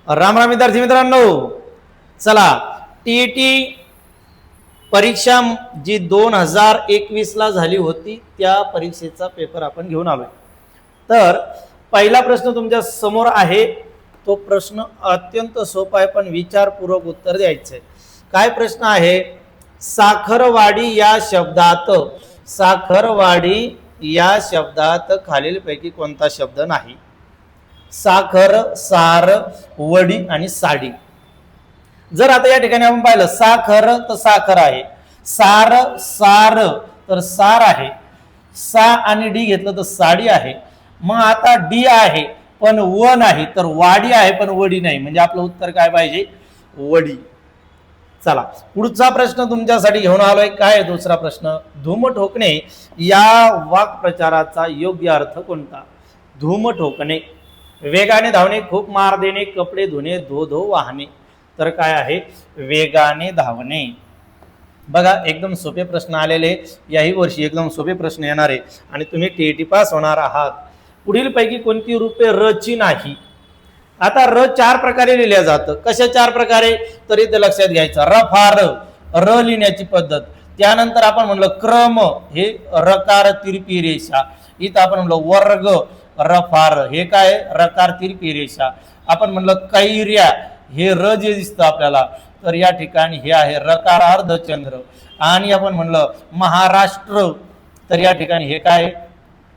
राम राम विद्यार्थी मित्रांनो, चला टीईटी परीक्षा जी 2021 ला झाली होती त्या परीक्षेचा पेपर आपण घेऊन आलोय। तर पहिला प्रश्न तुमच्या समोर आहे, तो प्रश्न अत्यंत सोपा आहे पण विचारपूर्वक उत्तर द्यायचं आहे। काय प्रश्न आहे? साखरवाडी या शब्दात खालीलपैकी कोणता शब्द नाही? साखर, सार, वडी आणि साडी। जर आता या ठिकाणी आपण पाहिलं साखर तर साखर आहे, सार तर सार आहे, सा आणि डी घेतलं तर साडी आहे। मग आता डी आहे पण व नाही, तर वाडी आहे पण वडी नाही, म्हणजे आपलं उत्तर काय पाहिजे? वडी। चला पुढचा प्रश्न तुमच्यासाठी घेऊन आलोय। काय दुसरा प्रश्न? धूम ठोकणे या वाक्प्रचाराचा योग्य अर्थ कोणता? धूम ठोकणे, वेगाने धावणे, खूप मार देणे, कपडे धुणे, धो धो वाहने। तर काय आहे? वेगाने धावणे। बघा एकदम सोपे प्रश्न आलेले, याही वर्षी एकदम सोपे प्रश्न येणार आहे आणि तुम्ही टीईटी पास होणार आहात। पुढील पैकी कोणती रूपे र ची नाही? आता र चार प्रकारे लिहिल्या जातं। कशा चार प्रकारे? तरी ते लक्षात घ्यायचं। रफार, र लिहिण्याची पद्धत, त्यानंतर आपण म्हणलं क्रम, हे रकार तिरपी रेषा, इथं आपण म्हणलं वर्ग, रफार, हे काय? रकार तिरपी रेषा। आपण म्हणलं कैर्या, हे र जे दिसतं आपल्याला, तर या ठिकाणी हे आहे रकार अर्धचंद्र। आणि आपण म्हणलं महाराष्ट्र, तर या ठिकाणी हे काय?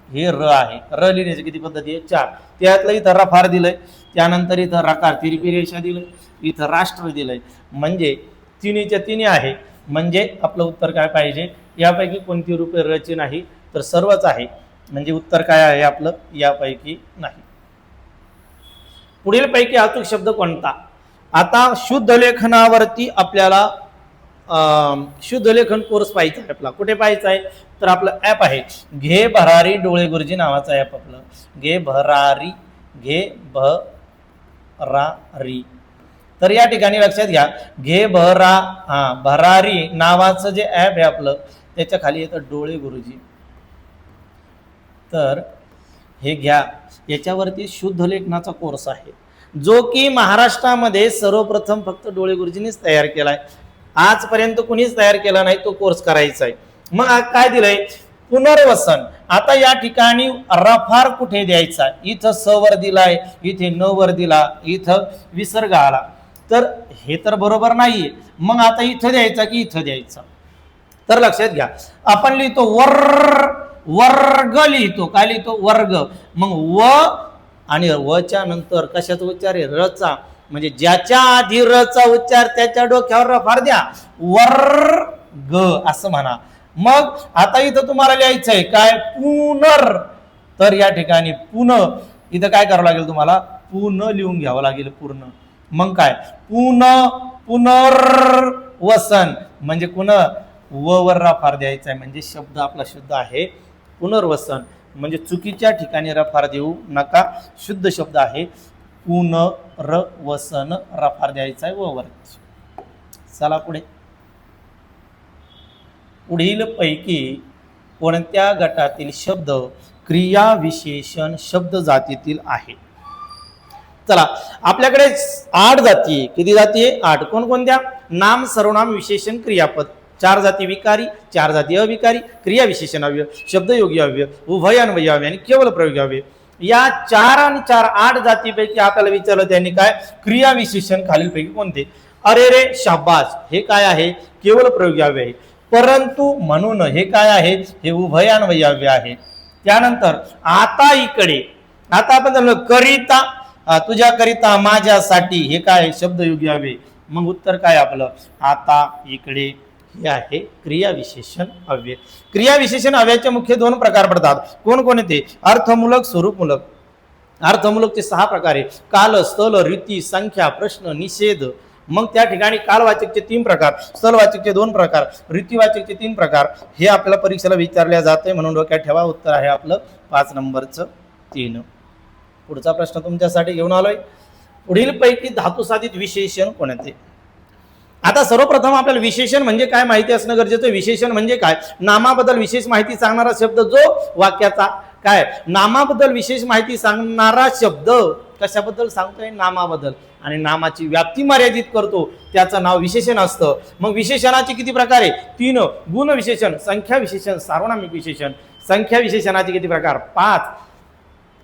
हे र आहे। र लिहिण्याची किती पद्धती आहे? चार। त्यातलं इथं रफार दिलंय, त्यानंतर इथं रकार तिरपी रेषा दिलंय, इथं राष्ट्र दिलंय, म्हणजे तिन्हीच्या तिन्ही आहे। म्हणजे आपलं उत्तर काय पाहिजे? यापैकी कोणती रूपे र ची नाही? तर सर्वच आहे, म्हणजे उत्तर काय आहे आपलं? यापैकी नाही। पुढील पैकी अचूक शब्द कोणता? आता शुद्ध लेखनावरती आपल्याला शुद्ध लेखन कोर्स पाहायचा आहे आपला। कुठे पाहायचा आहे? तर आपलं ऍप आहे घे भरारी डोळे गुरुजी नावाचा ऍप आपलं। घे भरारी, घे भरारी, तर या ठिकाणी लक्षात घ्या, घे भरारी नावाचं जे ऍप आहे आपलं, त्याच्या खाली येतं डोळे गुरुजी। तर हे घ्या, याच्यावरती शुद्ध लेखनाचा कोर्स आहे, जो की महाराष्ट्रामध्ये सर्वप्रथम फक्त डोळे गुरुजींनीच तयार केलाय। आजपर्यंत कुणीच तयार केला नाही, तो कोर्स करायचा आहे। मग काय दिलंय? पुनर्वसन। आता या ठिकाणी रफार कुठे द्यायचा? इथं स वर दिलाय, इथे न वर दिला, इथं विसर्ग आला, तर हे तर बरोबर नाहीये। मग आता इथं द्यायचा की इथं द्यायचा? तर लक्षात घ्या, आपण लिहितो वर्ग लिहितो। काय लिहितो? वर्ग। मग व आणि व च्या नंतर कशाचा उच्चार आहे? र चा, म्हणजे ज्याच्या आधी र चा उच्चार त्याच्या डोक्यावर रफार द्या, वर्ग असं म्हणा। मग आता इथं तुम्हाला लिहायचं आहे काय? पुनर, तर या ठिकाणी पुन, इथं काय करावं लागेल तुम्हाला? पुन लिहून घ्यावं लागेल पूर्ण। मग काय? पुनर्वसन, म्हणजे व वर रफार द्यायचा आहे, म्हणजे शब्द आपला शुद्ध आहे पुनर्वसन, म्हणजे चुकीच्या ठिकाणी रफार देऊ नका, शुद्ध शब्द आहे पुनर्वसन, रफार द्यायचा आहे व वर। चला पुढे। पुढील पैकी कोणत्या गटातील शब्द क्रिया विशेषण शब्द जातीतील आहे? चला आपल्याकडे 8 जाती आहे। किती जाती आहे? 8। कोणकोणत्या? नाम, सर्वनाम, विशेषण, क्रियापद। 4 जाती विकारी, 4 जाती अविकारी, क्रिया विशेषण अव्यय, शब्दयोगी अव्यय, उभयान्वयी अव्यय आणि केवल प्रयोगी अव्यय। या 4 आणि 4 8 जातीपैकी आपल्याला विचारलं त्यांनी काय? क्रिया विशेषण खालीलपैकी कोणते? अरे रे, शाबास, हे काय आहे? केवल प्रयोगी अव्यय आहे। परंतु, म्हणून, हे काय आहे? हे उभयान्वयी अव्यय आहे। त्यानंतर आता इकडे, आता आपण झालं करिता, तुझ्या करिता, माझ्यासाठी, हे काय? शब्दयोगी अव्यय। मग उत्तर काय आपलं? आता इकडे, हे आहे क्रिया विशेषण अव्यय। क्रिया विशेषण अव्ययाचे मुख्य 2 प्रकार पडतात। कोणकोणते? अर्थमूलक, स्वरूपमूलक। अर्थमूलकचे 6 प्रकार आहे: काल, स्थल, रीती, संख्या, प्रश्न, निषेध। मग त्या ठिकाणी कालवाचकचे 3 प्रकार, स्थलवाचकचे 2 प्रकार, रीतिवाचकचे 3 प्रकार, हे आपल्याला परीक्षेला विचारल्या जाते, म्हणून डोक्यात ठेवा। उत्तर आहे आपलं 5 नंबरचं 3। पुढचा प्रश्न तुमच्यासाठी घेऊन आलोय। पुढील पैकी धातुसाधित विशेषण कोणते? आता सर्वप्रथम आपल्याला विशेषण म्हणजे काय माहिती असणं गरजेचं आहे। विशेषण म्हणजे काय? नामाबद्दल विशेष माहिती सांगणारा शब्द, जो वाक्याचा काय? नामाबद्दल विशेष माहिती सांगणारा शब्द कशाबद्दल सांगतोय? नामाबद्दल. आणि नामाची व्याप्ती मर्यादित करतो त्याचं नाव विशेषण असतं. मग विशेषणाचे किती प्रकार आहे? 3. गुण विशेषण, संख्या विशेषण, सार्वनामिक विशेषण. संख्या विशेषणाचे किती प्रकार? 5.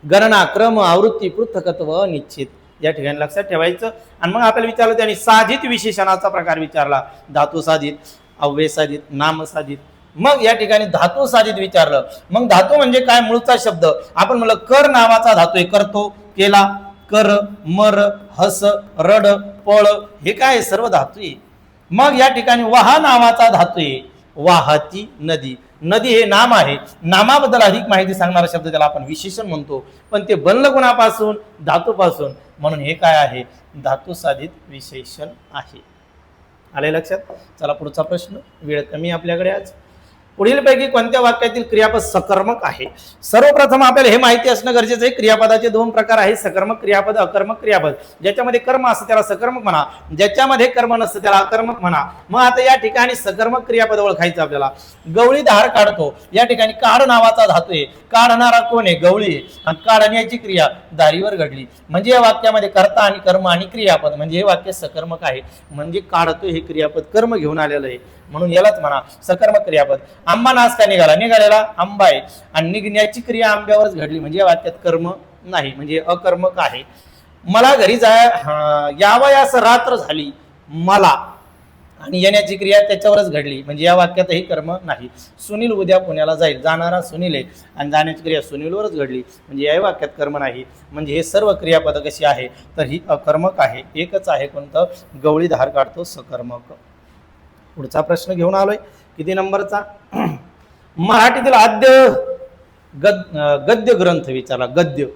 गणना, क्रम, आवृत्ती, पृथकत्व, निश्चित. या ठिकाणी लक्षात ठेवायचं. आणि मग आपल्याला विचारलं त्यांनी साधित विशेषणाचा प्रकार विचारला. धातू साधित, अव्यय साधित, नाम साधित. मग या ठिकाणी धातू साधित विचारलं. मग धातू म्हणजे काय? मूळचा शब्द. आपण म्हणलं कर नावाचा धातू आहे. करतो, केला, कर, मर, हस, रड, पळ, हे काय? सर्व धातू आहे. मग या ठिकाणी वाहा नावाचा धातू आहे. वाहती नदी. नदी हे नाम आहे. नामाबद्दल अधिक माहिती सांगणारा शब्द त्याला आपण विशेषण म्हणतो. पण ते बनलं गुणापासून? धातूपासून. म्हणून हे काय आहे? धातू साधित विशेषण आहे. आले लक्षात? चला पुढचा प्रश्न. वेळ कमी आपल्याकडे आज. पुढीलपैकी कोणत्या वाक्यातील क्रियापद सकर्मक आहे? सर्वप्रथम आपल्याला हे माहिती असणं गरजेचं आहे. क्रियापदाचे 2 प्रकार आहेत, सकर्मक क्रियापद, अकर्मक क्रियापद. ज्याच्यामध्ये कर्म असतं त्याला सकर्मक म्हणा, ज्याच्यामध्ये कर्म नसतं त्याला अकर्मक म्हणा. मग आता या ठिकाणी सकर्मक क्रियापद ओळखायचं आपल्याला. गवळी धार काढतो. या ठिकाणी काढ नावाचा धातू आहे. काढणारा कोण आहे? गवळी आहे. आणि काढण्याची क्रिया दारीवर घडली. म्हणजे या वाक्यामध्ये कर्ता आणि कर्म आणि क्रियापद, म्हणजे हे वाक्य सकर्मक आहे. म्हणजे काढतो हे क्रियापद कर्म घेऊन आलेलं आहे, म्हणून यालाच म्हणा सकर्मक क्रियापद. आंबा नाच का निघाला? निघालेला आंबा आहे आणि निघण्याची क्रिया आंब्यावरच घडली, म्हणजे या वाक्यात कर्म नाही, म्हणजे अकर्मक आहे. मला घरी यावयास रात्र झाली मला, आणि येण्याची क्रिया त्याच्यावरच घडली, म्हणजे या वाक्यातही कर्म नाही. सुनील उद्या पुण्याला जाईल. जाणारा सुनील आहे आणि जाण्याची क्रिया सुनीलवरच घडली, म्हणजे या वाक्यात कर्म नाही. म्हणजे हे सर्व क्रियापद कशी आहे? तर ही अकर्मक आहे. एकच आहे कोणतं? गवळी धार काढतो, सकर्मक. पुढचा प्रश्न घेऊन आलोय. किती नंबरचा? मराठीतील आद्य गद्य ग्रंथ विचारला. गद्य.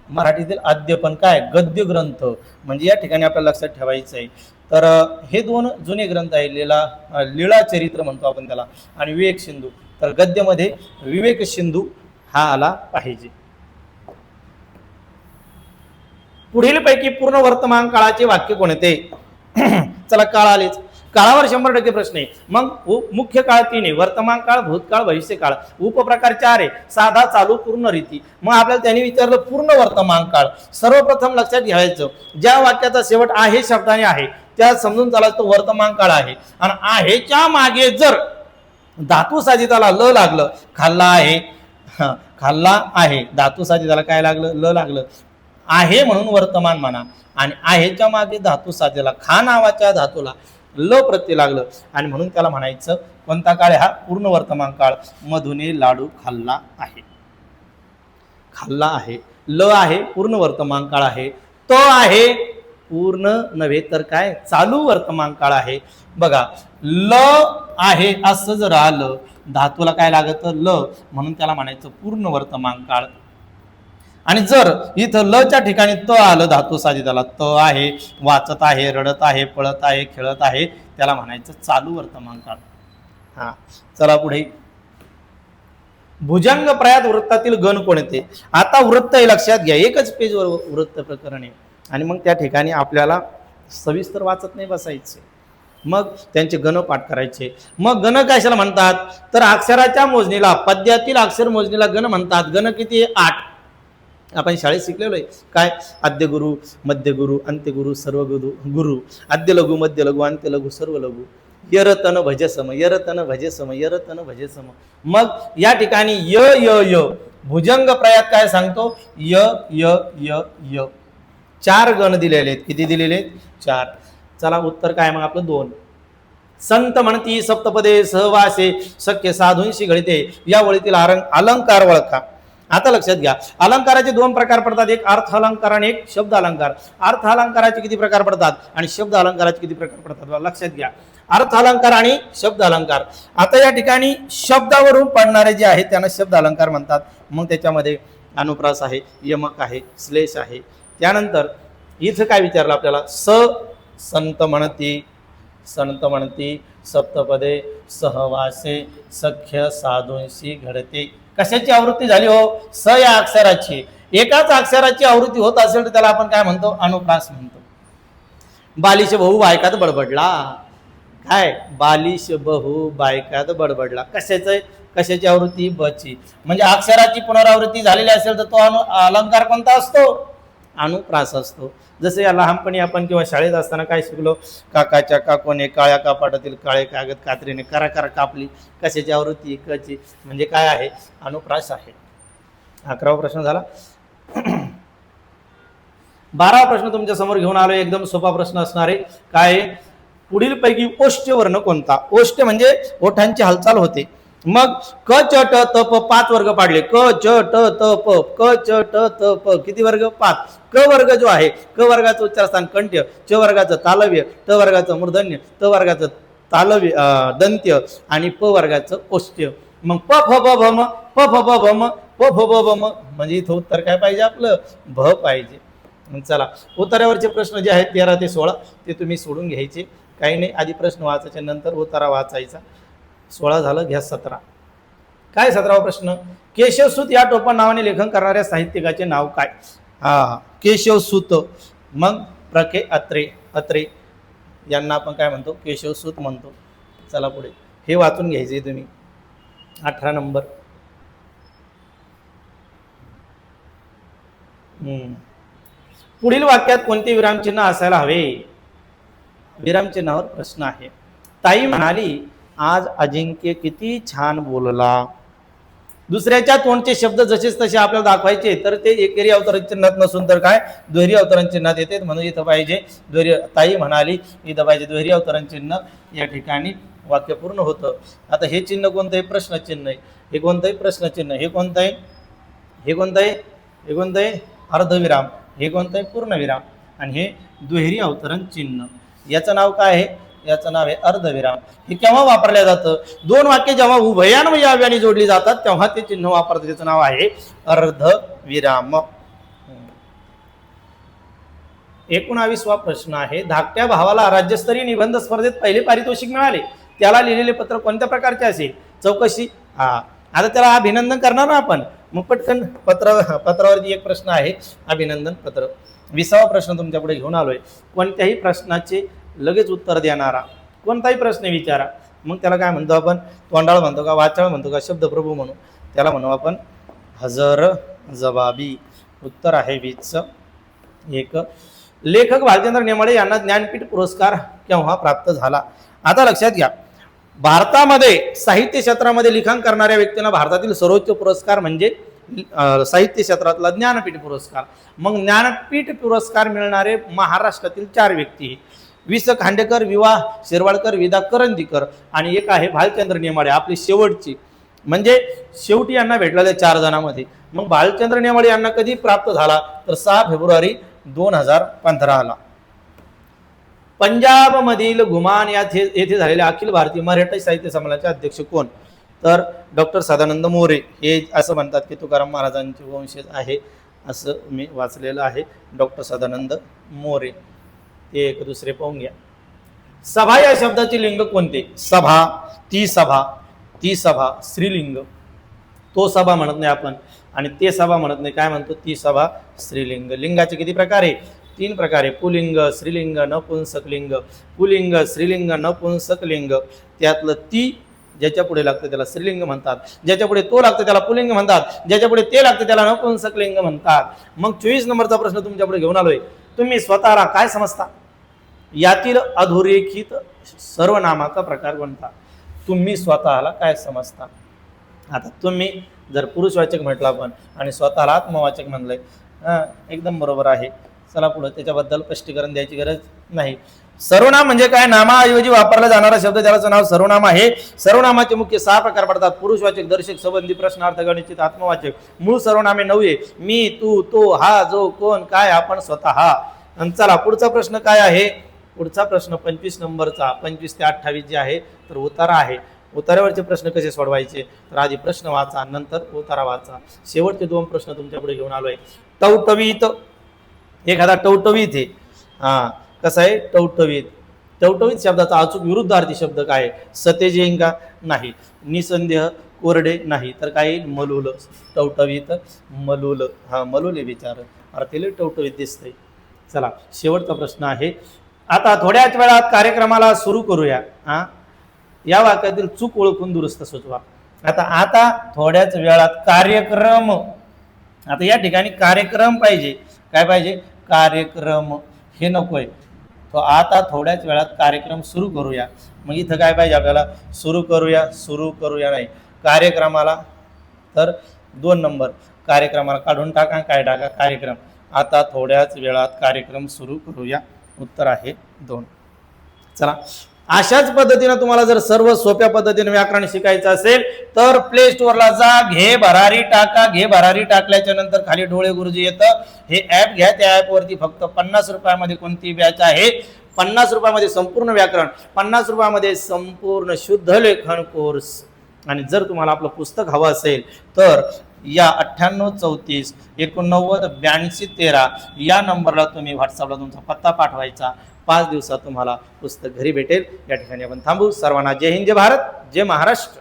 मराठीतील आद्य पण काय? गद्य ग्रंथ. म्हणजे या ठिकाणी आपल्याला लक्षात ठेवायचं आहे. तर हे 2 जुने ग्रंथ आहे. लीळा चरित्र म्हणतो आपण त्याला, आणि विवेक सिंधू. तर गद्यमध्ये विवेक सिंधू हा आला पाहिजे. पुढीलपैकी पूर्ण वर्तमान काळाचे वाक्य कोणते? चला, काळ आलेच. काळावर 100% प्रश्न आहे. मग मुख्य काळ 3 आहे, वर्तमान काळ, भूतकाळ, भविष्य काळ. उपप्रकार 4 आहे, साधा, चालू, पूर्ण, रीती. मग आपल्याला त्यांनी विचारलं पूर्ण वर्तमान काळ. सर्वप्रथम लक्षात घ्यायचं, ज्या वाक्याचा शेवट आहे शब्दाने आहे त्या समजून चालायचं तो वर्तमान काळ आहे. आणि आहेच्या मागे जर धातू साधिताला ल लागलं, खाल्ला आहे, खाल्ला आहे, धातू साधिताला काय लागलं? ल लागलं. आहे म्हणून वर्तमान म्हणा, आणि आहेच्या मागे धातू साधेला खा नावाच्या धातूला ल प्रत्यय लागलं, आणि म्हणून त्याला म्हणायचं कोणता काळ? हा पूर्ण वर्तमान काळ. मधुने लाडू खाल्ला आहे. खाल्ला आहे, ल आहे, पूर्ण वर्तमान काळ आहे. तो आहे पूर्ण नव्हे तर काय? चालू वर्तमान काळ आहे. बघा, ल आहे असं जर आलं, धातूला काय लागत? ल, म्हणून त्याला म्हणायचं पूर्ण वर्तमान काळ. आणि जर इथं लच्या ठिकाणी त आलं धातू साधिताला, त आहे, वाचत आहे, रडत आहे, पळत आहे, खेळत आहे, त्याला म्हणायचं चालू वर्तमान काळ. चला पुढे. भुजंग प्रयात वृत्तातील गण कोणते? आता वृत्त हे लक्षात घ्या, एकच पेजवर वृत्त प्रकरण आहे, आणि मग त्या ठिकाणी आपल्याला सविस्तर वाचत नाही बसायचे, मग त्यांचे गण पाठ करायचे. मग गण कशाला म्हणतात? तर अक्षराच्या मोजणीला, पद्यातील अक्षर मोजणीला गण म्हणतात. गण किती? 8. आपण शाळेत शिकलेलो आहे. काय? आद्य गुरु, मध्य गुरु, अंत्य गुरु, सर्व गुरु, आद्य लघु, मध्य लघु, अंत्य लघु, सर्व लघु. यरतन भजसम, यरतन भजसम, यरतन भजसम. मग या ठिकाणी य य य भुजंग प्रयात काय सांगतो? य य य य. 4 गण दिलेले आहेत. किती दिलेले आहेत? 4. चला, उत्तर काय मग आपलं? 2. संत म्हणती सप्तपदे सहवासे शक्य साधूंशी घडते. या वळीतील अलंकार ओळखा. आता लक्षात घ्या, अलंकाराचे 2 प्रकार पडतात, एक अर्थ अलंकार आणि एक शब्द अलंकार. अर्थ अलंकाराचे किती प्रकार पडतात आणि शब्द अलंकाराचे किती प्रकार पडतात? लक्षात घ्या, अर्थ अलंकार आणि शब्द अलंकार. आता या ठिकाणी शब्दावरून पडणारे जे आहेत त्यांना शब्द अलंकार म्हणतात. मग त्याच्यामध्ये अनुप्रास आहे, यमक आहे, श्लेष आहे. त्यानंतर इथं काय विचारलं आपल्याला? संत म्हणती, संत म्हणती सप्तपदे सहवासे सख्य साधूंशी घडते. कशाची आवृत्ती झाली हो? स या अक्षराची. एकाच अक्षराची आवृत्ती होत असेल तर त्याला आपण काय म्हणतो? अनुप्रास म्हणतो. बालिश बहु बायकात बडबडला. काय? बालिश बहु बायकात बडबडला. कशाची आवृत्ती? बची. म्हणजे अक्षराची पुनरावृत्ती झालेली असेल तर तो अलंकार कोणता असतो? अनुप्रास असतो. जसे या लहानपणी आपण किंवा शाळेत असताना काय शिकलो, काकाच्या काकोने काळ्या कापाटातील काळे कागद कात्रीने करा करा कापली, कशाची आवृत्ती कची, म्हणजे काय आहे, अनुप्रास आहे. 11वा प्रश्न झाला. 12वा प्रश्न तुमच्या समोर घेऊन आलो. एकदम सोपा प्रश्न असणार आहे. काय, पुढील पैकी ओष्ठ्य वर्ण कोणता? ओष्ठ्य म्हणजे ओठांची हालचाल होते. मग क च ट त प 5 वर्ग पाडले. क च ट त प, क च ट त प किती वर्ग? 5. क वर्ग जो आहे, क वर्गाचं उच्चारस्थान कंठ्य, च वर्गाचं तालव्य, ट वर्गाचं मूर्धन्य, त वर्गाचं तालव्य दंत्य आणि प वर्गाचं ओष्ठ्य. मग प फ ब भ म, प फ ब भ म, प फ ब भ म, म्हणजे इथं उत्तर काय पाहिजे आपलं? भ पाहिजे. चला, उत्तरावरचे प्रश्न जे आहेत 13 ते 16 ते तुम्ही सोडून घ्यायचे. काही नाही, आधी प्रश्न वाचायचे नंतर उत्तरा वाचायचा. 16 झालं, घ्या 17. काय 17वा प्रश्न? केशवसूत या टोपण नावाने लेखन करणाऱ्या साहित्यिकाचे नाव काय? केशवसूत. मग प्रके अत्रे. अत्रे यांना आपण काय म्हणतो? केशवसूत म्हणतो. चला पुढे, हे वाचून घ्यायचे तुम्ही. 18 नंबर. पुढील वाक्यात कोणते विरामचिन्ह असायला हवे? विरामचिन्हावर प्रश्न आहे. ताई म्हणाली, आज अजिंक्य किती छान बोलला. दुसऱ्याच्या तोंडचे शब्द जसेच तसे आपल्याला दाखवायचे तर ते एकेरी अवतरण चिन्हात नसून तर काय, दुहेरी अवतरण चिन्हात येते. म्हणून इथं पाहिजे दुहेरी. ताई म्हणाली, इथं पाहिजे दुहेरी अवतरण चिन्ह. या ठिकाणी वाक्य पूर्ण होतं. आता हे चिन्ह कोणतं आहे? प्रश्न चिन्ह आहे. हे कोणतं आहे? प्रश्न चिन्ह. हे कोणतं आहे? हे कोणतं आहे? हे कोणतं आहे? अर्धविराम. हे कोणतं आहे? पूर्णविराम. आणि हे दुहेरी अवतरण चिन्ह. याचं नाव काय आहे? याचं नाव आहे अर्धविराम. हे केव्हा वापरलं जातं? दोन वाक्य जेव्हा उभयान्वयी अव्ययाने जोडली जातात तेव्हा ते चिन्ह वापरतात. त्याचं नाव आहे अर्धविराम. 19वा प्रश्न आहे. धाकट्या भावाला राज्यस्तरीय निबंध स्पर्धेत पहिले पारितोषिक मिळाले. त्याला लिहिलेले पत्र कोणत्या प्रकारचे असेल? चौकशी. आता त्याला अभिनंदन करणार ना आपण. मग पटकन पत्रावरती एक प्रश्न आहे, अभिनंदन पत्र. 20वा प्रश्न तुमच्या पुढे घेऊन आलोय. कोणत्याही प्रश्नाचे लगेच उत्तर देणारा कोणताही प्रश्न विचारा. मग त्याला काय म्हणतो आपण? तोंडाळ म्हणतो का, वाचाळ म्हणतो का, शब्दप्रभू म्हणू? त्याला म्हणू आपण हजर जबाबी. उत्तर आहे 20. लेखक भालचंद्र नेमाडे यांना ज्ञानपीठ पुरस्कार केव्हा प्राप्त झाला? आता लक्षात घ्या, भारतामध्ये साहित्य क्षेत्रामध्ये लिखाण करणाऱ्या व्यक्तींना भारतातील सर्वोच्च पुरस्कार म्हणजे साहित्य क्षेत्रातला ज्ञानपीठ पुरस्कार. मग ज्ञानपीठ पुरस्कार मिळणारे महाराष्ट्रातील 4 व्यक्ती: वि स खांडेकर, विवा शिरवाडकर, विदा करंदीकर आणि एक आहे भालचंद्र नेमाडे, आपली शेवटची. म्हणजे शेवटी यांना भेटलेल्या 4 जणांमध्ये. मग भालचंद्र नेमाडे यांना कधी प्राप्त झाला? तर 6 फेब्रुवारी 2015ला. पंजाब मधील घुमान येथे झालेल्या अखिल भारतीय मराठी साहित्य संमेलनाचे अध्यक्ष कोण? तर डॉक्टर सदानंद मोरे. हे असं म्हणतात की तुकाराम महाराजांचे वंशज आहे, असं मी वाचलेलं आहे. डॉक्टर सदानंद मोरे. ते एक दुसरे पाहून घ्या. सभा या शब्दाचे लिंग कोणते? सभा. ती सभा. ती सभा स्त्रीलिंग. तो सभा म्हणत नाही आपण आणि ते सभा म्हणत नाही. काय म्हणतो? ती सभा स्त्रीलिंग. लिंगाचे किती प्रकार आहे? 3 प्रकार आहे. पुलिंग, स्त्रीलिंग, नपुंसक लिंग. पुलिंग, स्त्रीलिंग, नपुंसक लिंग. त्यातलं ती ज्याच्या पुढे लागतं त्याला स्त्रीलिंग म्हणतात, ज्याच्या पुढे तो लागतं त्याला पुलिंग म्हणतात, ज्याच्या पुढे ते लागतं त्याला नपुंसक लिंग म्हणतात. मग 24 नंबरचा प्रश्न तुमच्या पुढे घेऊन आलोय. तुम्ही स्वतःला काय समजता? यातील अधोरेखित सर्वनामाचा प्रकार कोणता? तुम्ही स्वतःला काय समजता? आता तुम्ही जर पुरुषवाचक म्हटलं आपण आणि स्वतःला आत्मवाचक म्हणलंय, एकदम बरोबर आहे. चला पुढे, त्याच्याबद्दल स्पष्टीकरण द्यायची गरज नाही. सर्वनाम म्हणजे काय? नामाऐवजी वापरला जाणारा शब्द, त्याचं नाव सर्वनाम आहे. सर्वनामाचे मुख्य 6 प्रकार पडतात: पुरुषवाचक, दर्शक, संबंधी, प्रश्नार्थ, गणित, आत्मवाचक. मूळ सर्वनामे 9 आहे: मी, तू, तो, हा, जो, कोण, काय, आपण, स्वतः. चला पुढचा प्रश्न काय आहे? पुढचा प्रश्न 25 नंबरचा. 25 ते 28 जे आहे तर उतारा आहे. उतारावरचे प्रश्न कसे सोडवायचे? तर आधी प्रश्न वाचा, नंतर उतारा वाचा. शेवटचे 2 प्रश्न तुमच्या पुढे घेऊन आलोय. टवटवीत. एखादा टवटवीत आहे. कसं आहे? टवटवीत. टवटवीत शब्दाचा अचूक विरुद्धार्थी शब्द काय? सतेजेन का? नाही. निसंदेह, कोरडे नाही. तर काय? मलूल. टवटवीत मलूल. मलूल आहे विचार, अर्थात टवटवीत दिसतंय. चला शेवटचा प्रश्न आहे. आता थोड्याच वेळात कार्यक्रमाला सुरू करूया. या वाक्यातील चूक ओळखून दुरुस्त सुचवा. आता थोड्याच वेळात कार्यक्रम. आता या ठिकाणी कार्यक्रम पाहिजे. काय पाहिजे? कार्यक्रम. हे नकोय. तो आता थोड्याच वेळात कार्यक्रम सुरू करूया. मग इथं काय पाहिजे आपल्याला? सुरू करूया नाही, कार्यक्रमाला. तर 2 नंबर कार्यक्रमाला काढून टाका. काय टाका? कार्यक्रम. आता थोड्याच वेळात कार्यक्रम सुरू करूया. उत्तर आहे 2. चला, अशाच पद्धतीने तुम्हाला जर सर्व सोप्या पद्धतीने व्याकरण शिकायचं असेल तर प्ले स्टोअरला जा, घे भरारी टाका. घे भरारी टाकल्याच्या नंतर खाली डोळे गुरुजी येतं. हे ॲप घ्या. त्या ॲपवरती फक्त 50 रुपयामध्ये कोणती बॅच आहे? 50 रुपयामध्ये संपूर्ण व्याकरण, 50 रुपयामध्ये संपूर्ण शुद्ध लेखन कोर्स. आणि जर तुम्हाला आपलं पुस्तक हवं असेल तर या 9834 89 82 13 या नंबरला तुम्ही व्हॉट्सअपला तुमचा पत्ता पाठवायचा. 5 दिवसात तुम्हाला पुस्तक घरी भेटेल. या ठिकाणी आपण थांबू. सर्वांना जय हिंद, जय भारत, जय महाराष्ट्र.